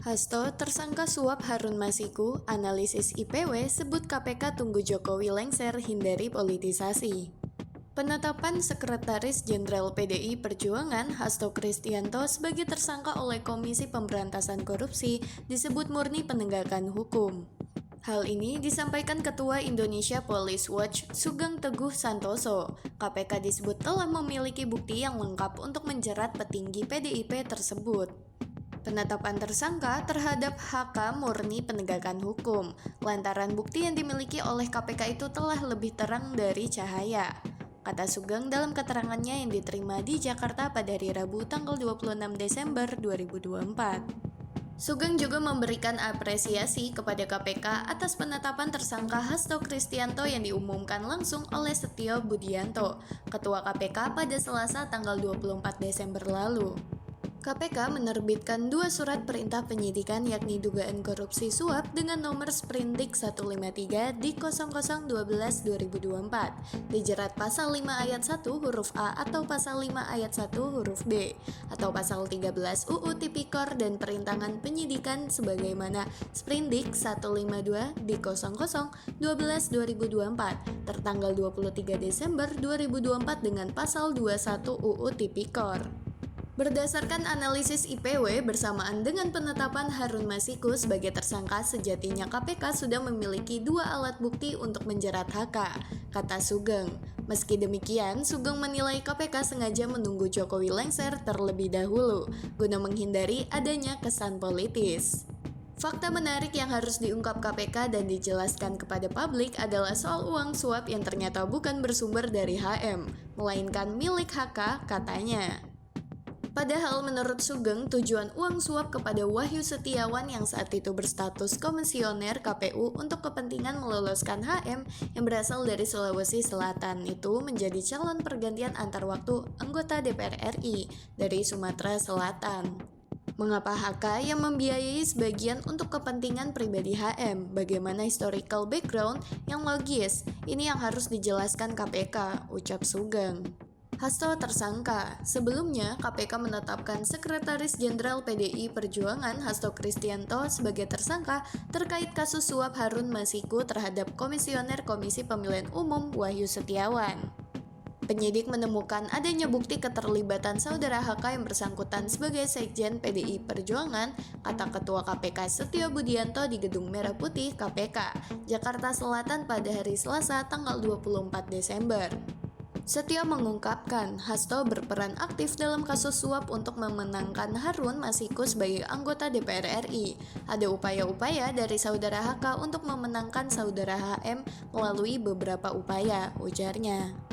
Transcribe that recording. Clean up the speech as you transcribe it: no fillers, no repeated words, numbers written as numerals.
Hasto tersangka suap Harun Masiku, analisis IPW sebut KPK tunggu Jokowi lengser hindari politisasi. Penetapan Sekretaris Jenderal PDI Perjuangan Hasto Kristianto sebagai tersangka oleh Komisi Pemberantasan Korupsi disebut murni penegakan hukum. Hal ini disampaikan Ketua Indonesia Police Watch Sugeng Teguh Santoso. KPK disebut telah memiliki bukti yang lengkap untuk menjerat petinggi PDIP tersebut. Penetapan tersangka terhadap HK murni penegakan hukum, lantaran bukti yang dimiliki oleh KPK itu telah lebih terang dari cahaya, kata Sugeng dalam keterangannya yang diterima di Jakarta pada hari Rabu tanggal 26 Desember 2024. Sugeng juga memberikan apresiasi kepada KPK atas penetapan tersangka Hasto Kristianto yang diumumkan langsung oleh Setio Budianto, Ketua KPK pada Selasa tanggal 24 Desember lalu. KPK menerbitkan 2 surat perintah penyidikan yakni dugaan korupsi suap dengan nomor Sprindik 153 di 0012/2024, dijerat pasal 5 ayat 1 huruf A atau pasal 5 ayat 1 huruf B, atau pasal 13 UU Tipikor dan perintangan penyidikan sebagaimana Sprindik 152 di 0012/2024, tertanggal 23 Desember 2024 dengan pasal 21 UU Tipikor. Berdasarkan analisis IPW bersamaan dengan penetapan Harun Masiku sebagai tersangka, sejatinya KPK sudah memiliki 2 alat bukti untuk menjerat HK, kata Sugeng. Meski demikian, Sugeng menilai KPK sengaja menunggu Jokowi lengser terlebih dahulu, guna menghindari adanya kesan politis. Fakta menarik yang harus diungkap KPK dan dijelaskan kepada publik adalah soal uang suap yang ternyata bukan bersumber dari HM, melainkan milik HK, katanya. Padahal menurut Sugeng, tujuan uang suap kepada Wahyu Setiawan yang saat itu berstatus komisioner KPU untuk kepentingan meloloskan HM yang berasal dari Sulawesi Selatan itu menjadi calon pergantian antar waktu anggota DPR RI dari Sumatera Selatan. Mengapa HK yang membiayai sebagian untuk kepentingan pribadi HM? Bagaimana historical background yang logis? Ini yang harus dijelaskan KPK, ucap Sugeng. Hasto tersangka. Sebelumnya, KPK menetapkan Sekretaris Jenderal PDI Perjuangan Hasto Kristianto sebagai tersangka terkait kasus suap Harun Masiku terhadap Komisioner Komisi Pemilihan Umum Wahyu Setiawan. Penyidik menemukan adanya bukti keterlibatan saudara HK yang bersangkutan sebagai Sekjen PDI Perjuangan, kata Ketua KPK Setio Budianto di Gedung Merah Putih KPK, Jakarta Selatan pada hari Selasa tanggal 24 Desember. Setio mengungkapkan Hasto berperan aktif dalam kasus suap untuk memenangkan Harun Masiku sebagai anggota DPR RI. Ada upaya-upaya dari saudara HK untuk memenangkan saudara HM melalui beberapa upaya, ujarnya.